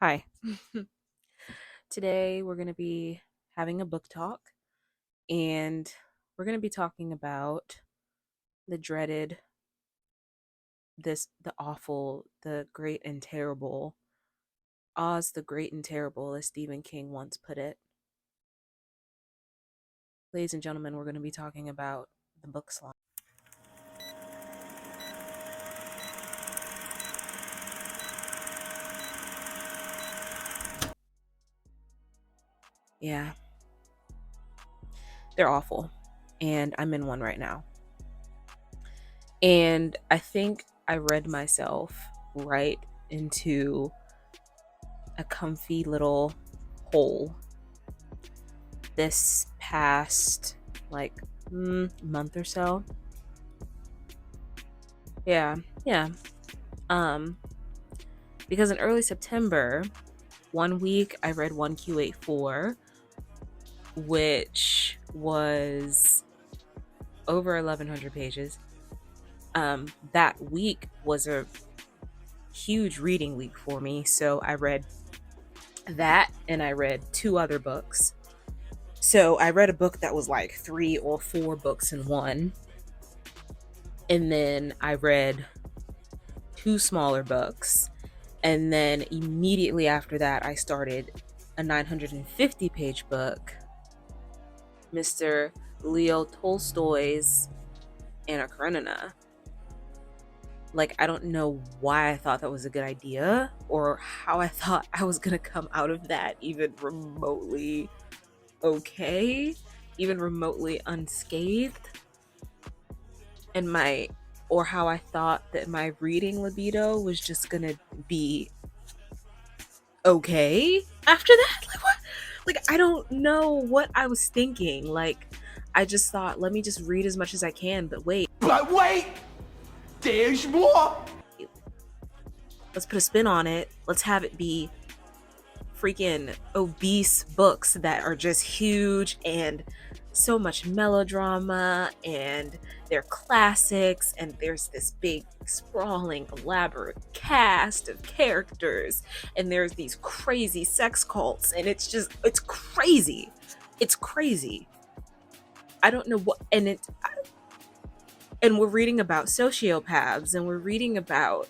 Hi. Today we're going to be having a book talk and we're going to be talking about the dreaded, the awful, the great and terrible, Oz the Great and Terrible, as Stephen King once put it. Ladies and gentlemen, we're going to be talking about the book slump. Yeah, they're awful. And I'm in one right now. And I think I read myself right into a comfy little hole this past like month or so. Yeah, yeah. Um, because in early September, one week I read 1Q84, which was over 1,100 pages. That week was a huge reading week for me, so I read that and I read two other books. So I read a book that was like 3 or 4 books in one. And then I read two smaller books. And then immediately after that, I started a 950 page book, Mr. Leo Tolstoy's Anna Karenina. Like, I don't know why I thought that was a good idea or how I thought I was going to come out of that even remotely okay, even remotely unscathed. And or how I thought that my reading libido was just gonna be okay after that. Like, what? Like, I don't know what I was thinking. Like, I just thought, let me just read as much as I can. But wait, there's more. Let's put a spin on it. Let's have it be freaking obese books that are just huge and so much melodrama, and they're classics, and there's this big sprawling elaborate cast of characters, and there's these crazy sex cults, and it's crazy. It's crazy. I don't know what. And we're reading about sociopaths, and we're reading about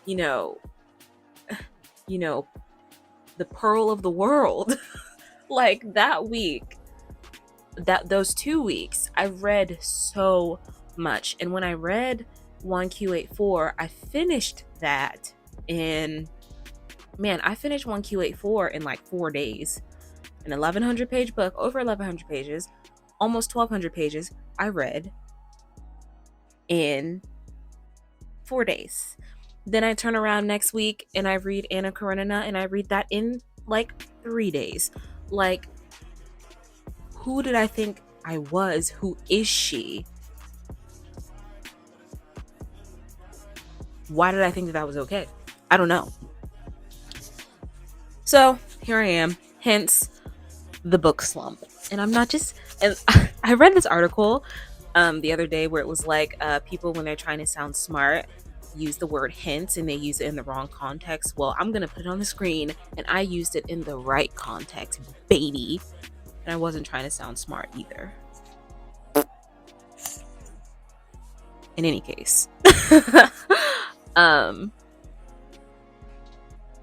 you know you know the pearl of the world. Like, that week, those 2 weeks, I read so much. And when I read 1Q84, I finished that in I finished 1Q84 in like 4 days. An 1,100 page book, over 1,100 pages, almost 1,200 pages, I read in 4 days. Then I turn around next week and I read Anna Karenina, and I read that in like 3 days. Like, who did I think I was? Who is she? Why did I think that was okay? I don't know. So here I am, hence the book slump. And I'm not just, and I read this article the other day where it was like people, when they're trying to sound smart, use the word hence and they use it in the wrong context. Well, I'm going to put it on the screen, and I used it in the right context, baby. And I wasn't trying to sound smart either. In any case.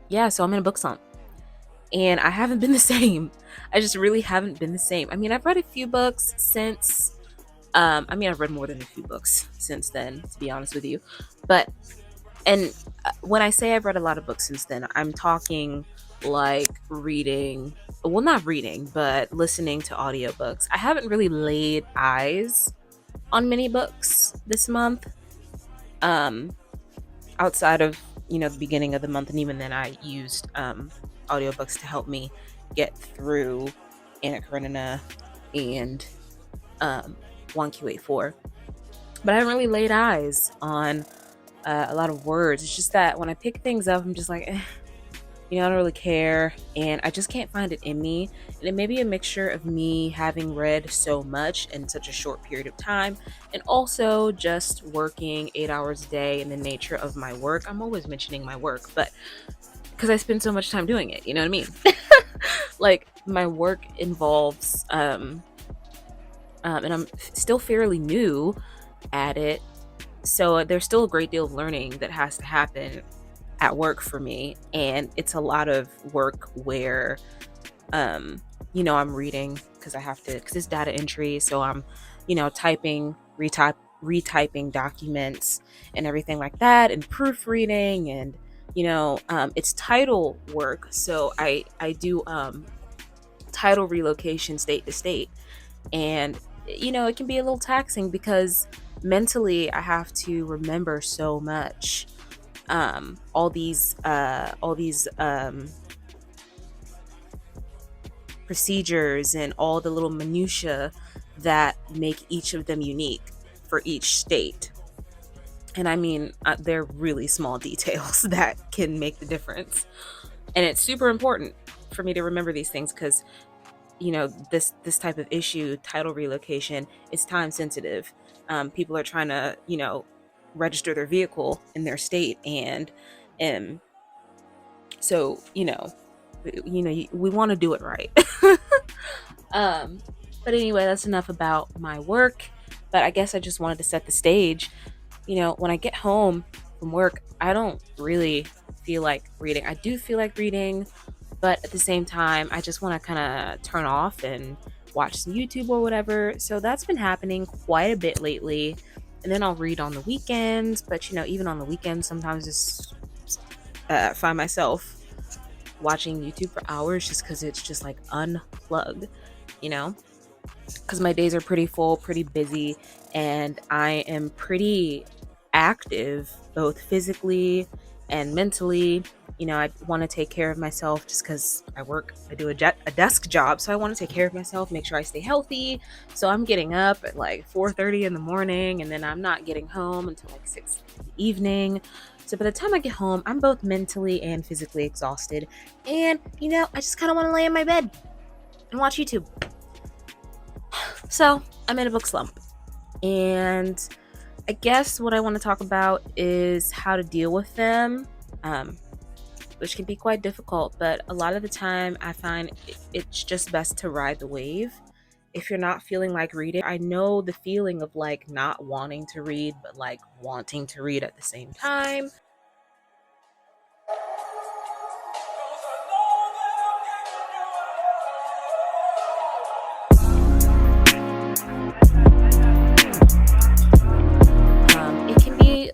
Yeah, so I'm in a book slump. And I haven't been the same. I just really haven't been the same. I mean, I've read a few books since I've read more than a few books since then, to be honest with you. But and when I say I've read a lot of books since then, I'm talking like reading, well, not reading, but listening to audiobooks. I haven't really laid eyes on many books this month. Outside of, the beginning of the month, and even then I used audiobooks to help me get through Anna Karenina and 1Q84. But I haven't really laid eyes on a lot of words. It's just that when I pick things up, I'm just like, I don't really care, and I just can't find it in me. And it may be a mixture of me having read so much in such a short period of time, and also just working 8 hours a day, and the nature of my work. I'm always mentioning my work, but because I spend so much time doing it. You know what I mean? Like my work involves, and I'm still fairly new at it. So there's still a great deal of learning that has to happen at work for me. And it's a lot of work where, I'm reading because I have to, because it's data entry. So I'm, typing, retyping documents and everything like that, and proofreading, and, it's title work. So I do, title relocation state to state. And, it can be a little taxing because mentally I have to remember so much, all these procedures and all the little minutia that make each of them unique for each state. And I mean, they're really small details that can make the difference. And it's super important for me to remember these things because, this type of issue, title relocation, is time sensitive. People are trying to, register their vehicle in their state, and um, so we want to do it right. um, but anyway, that's enough about my work. But I guess I just wanted to set the stage. When I get home from work, I don't really feel like reading. I do feel like reading, but at the same time, I just want to kind of turn off and watch some YouTube or whatever. So that's been happening quite a bit lately. And then I'll read on the weekends. But even on the weekends, sometimes just find myself watching YouTube for hours just because it's just like unplugged, you know? Because my days are pretty full, pretty busy, and I am pretty active both physically and mentally. I want to take care of myself just because I do a desk job, so I want to take care of myself, make sure I stay healthy. So I'm getting up at like 4:30 in the morning, and then I'm not getting home until like 6 in the evening. So by the time I get home, I'm both mentally and physically exhausted, and I just kind of want to lay in my bed and watch YouTube. So I'm in a book slump, and I guess what I want to talk about is how to deal with them, which can be quite difficult, but a lot of the time I find it's just best to ride the wave. If you're not feeling like reading, I know the feeling of like not wanting to read, but like wanting to read at the same time. It can be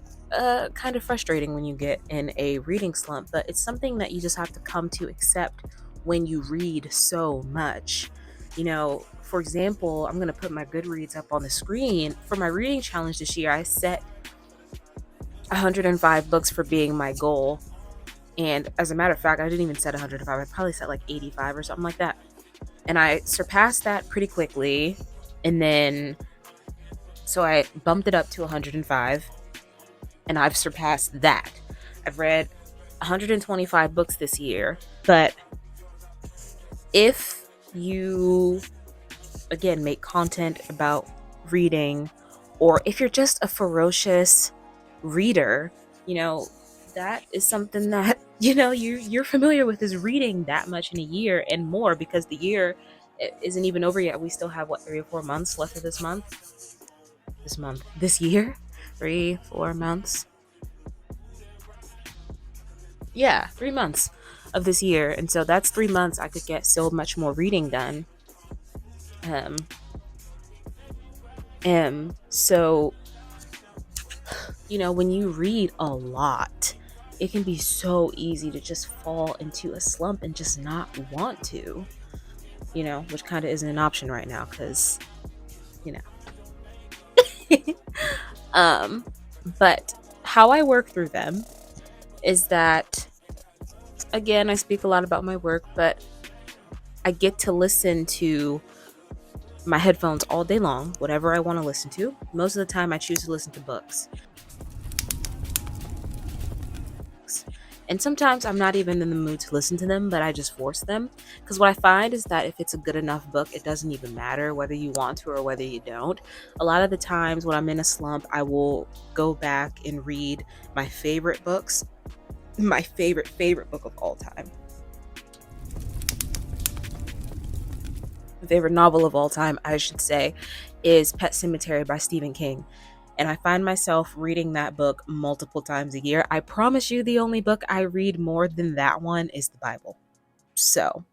kind of frustrating when you get in a reading slump, but it's something that you just have to come to accept when you read so much. For example, I'm going to put my Goodreads up on the screen. For my reading challenge this year, I set 105 books for being my goal. And as a matter of fact, I didn't even set 105. I probably set like 85 or something like that. And I surpassed that pretty quickly. And then, so I bumped it up to 105. And I've surpassed that. I've read 125 books this year. But if you, again, make content about reading, or if you're just a ferocious reader, that is something that, you're familiar with, is reading that much in a year and more, because the year isn't even over yet. We still have, 3 or 4 months left of this year, 3-4 months. Yeah, 3 months of this year. And so that's 3 months I could get so much more reading done. So, when you read a lot, it can be so easy to just fall into a slump and just not want to, which kind of isn't an option right now because, but how I work through them is that, again, I speak a lot about my work, but I get to listen to my headphones all day long, whatever I want to listen to. Most of the time I choose to listen to books. And sometimes I'm not even in the mood to listen to them, but I just force them. Because what I find is that if it's a good enough book, it doesn't even matter whether you want to or whether you don't. A lot of the times when I'm in a slump, I will go back and read my favorite books my favorite book of all time, my favorite novel of all time, I should say, is Pet Sematary by Stephen King. And I find myself reading that book multiple times a year. I promise you, the only book I read more than that one is the Bible. So,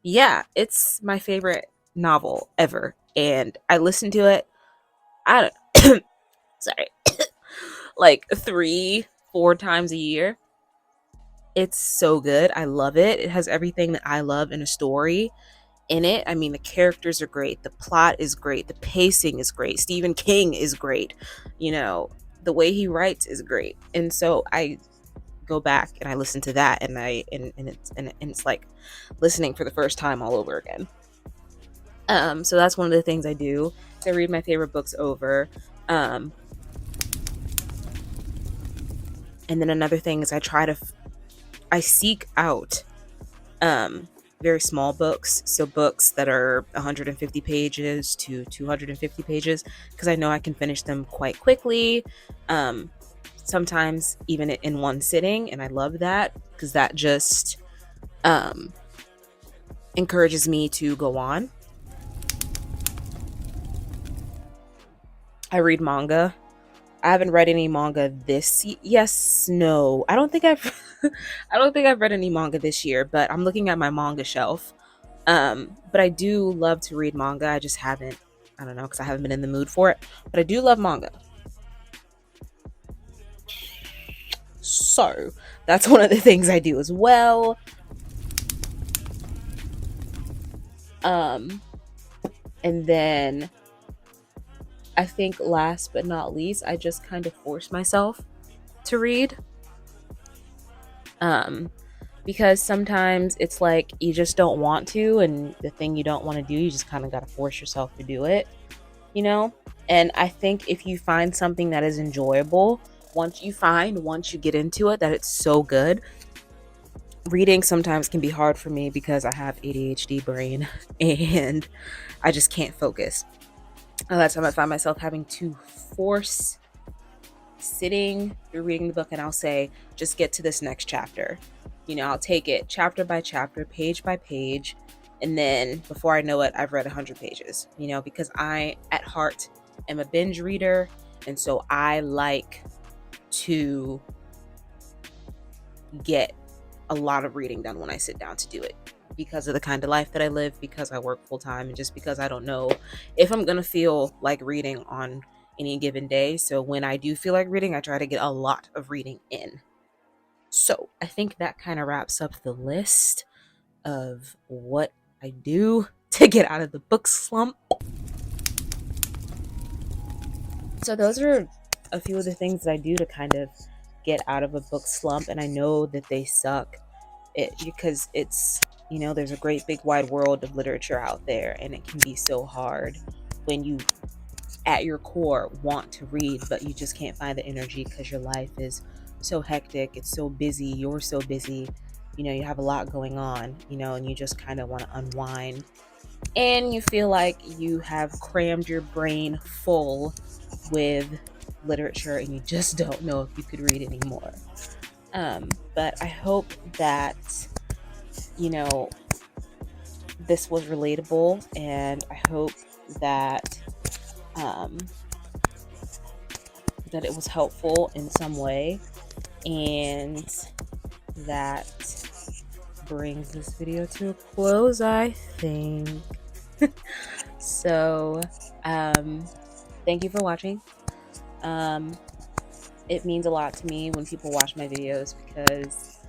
yeah, it's my favorite novel ever. And I listen to it, I don't, sorry, like 3, 4 times a year. It's so good. I love it. It has everything that I love in a story in it. I mean, the characters are great. The plot is great. The pacing is great. Stephen King is great. You know, the way he writes is great. And so I go back and I listen to that, and it's like listening for the first time all over again. So that's one of the things I do. I read my favorite books over. Um, and then another thing is I seek out um very small books, so books that are 150 pages to 250 pages, because I know I can finish them quite quickly, um sometimes even in one sitting, and I love that because that just um encourages me to go on. I read manga. I haven't read any manga yes, no, I don't think I've I don't think I've read any manga this year, but I'm looking at my manga shelf. But I do love to read manga. I just haven't, I don't know, because I haven't been in the mood for it. But I do love manga. So that's one of the things I do as well. Um, and then I think last but not least, I just kind of force myself to read. Um, because sometimes it's like you just don't want to, and the thing you don't want to do, you just kind of got to force yourself to do it, you know? And I think if you find something that is enjoyable, once you get into it, that it's so good. Reading sometimes can be hard for me because I have ADHD brain and I just can't focus. A lot of time I find myself having to force sitting through reading the book, and I'll say, just get to this next chapter. I'll take it chapter by chapter, page by page, and then before I know it, I've read 100 pages, because I, at heart, am a binge reader. And so I like to get a lot of reading done when I sit down to do it, because of the kind of life that I live, because I work full time, and just because I don't know if I'm going to feel like reading on any given day. So when I do feel like reading, I try to get a lot of reading in. So I think that kind of wraps up the list of what I do to get out of the book slump. So those are a few of the things that I do to kind of get out of a book slump, and I know that they suck. Because it's, there's a great big wide world of literature out there, and it can be so hard when you at your core want to read, but you just can't find the energy because your life is so hectic, it's so busy, you're so busy, you have a lot going on, and you just kind of want to unwind, and you feel like you have crammed your brain full with literature and you just don't know if you could read anymore. But I hope that, you know, this was relatable, and I hope that um, that it was helpful in some way, and that brings this video to a close, I think. So, thank you for watching. It means a lot to me when people watch my videos, because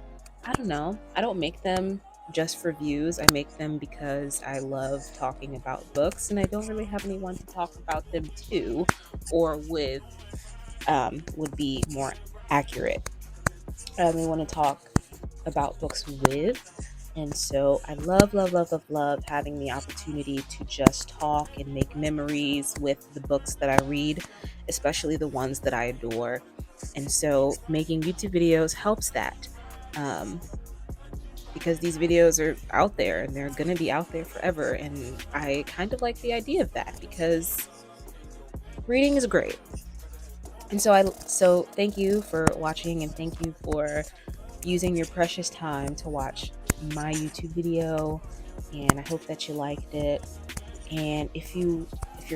I don't know, I don't make them just for views. I make them because I love talking about books, and I don't really have anyone to talk about them to, or with, would be more accurate. I only want to talk about books with. And so I love, love, love, love, love having the opportunity to just talk and make memories with the books that I read, especially the ones that I adore. And so making YouTube videos helps that. Because these videos are out there and they're going to be out there forever. And I kind of like the idea of that, because reading is great. And so thank you for watching, and thank you for using your precious time to watch my YouTube video, and I hope that you liked it. And if you're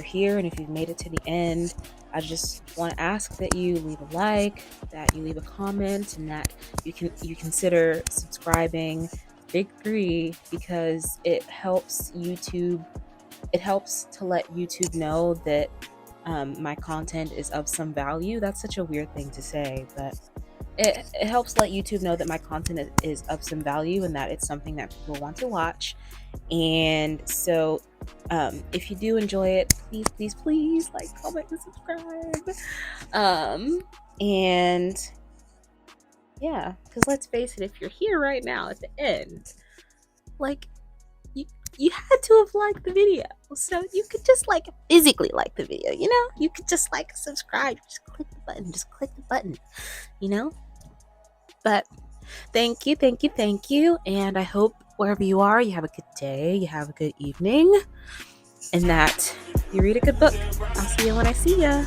here and if you've made it to the end, I just want to ask that you leave a like, that you leave a comment, and that you consider subscribing. Big three, because it helps to let YouTube know that my content is of some value. That's such a weird thing to say, but it helps let YouTube know that my content is of some value and that it's something that people want to watch. And so, if you do enjoy it, please, please, please like, comment, and subscribe. And yeah, because let's face it, if you're here right now at the end, like, you you had to have liked the video, so you could just like physically like the video. You could just like subscribe, just click the button, you know. But thank you, thank you, thank you. And I hope wherever you are, you have a good day, you have a good evening, and that you read a good book. I'll see you when I see ya.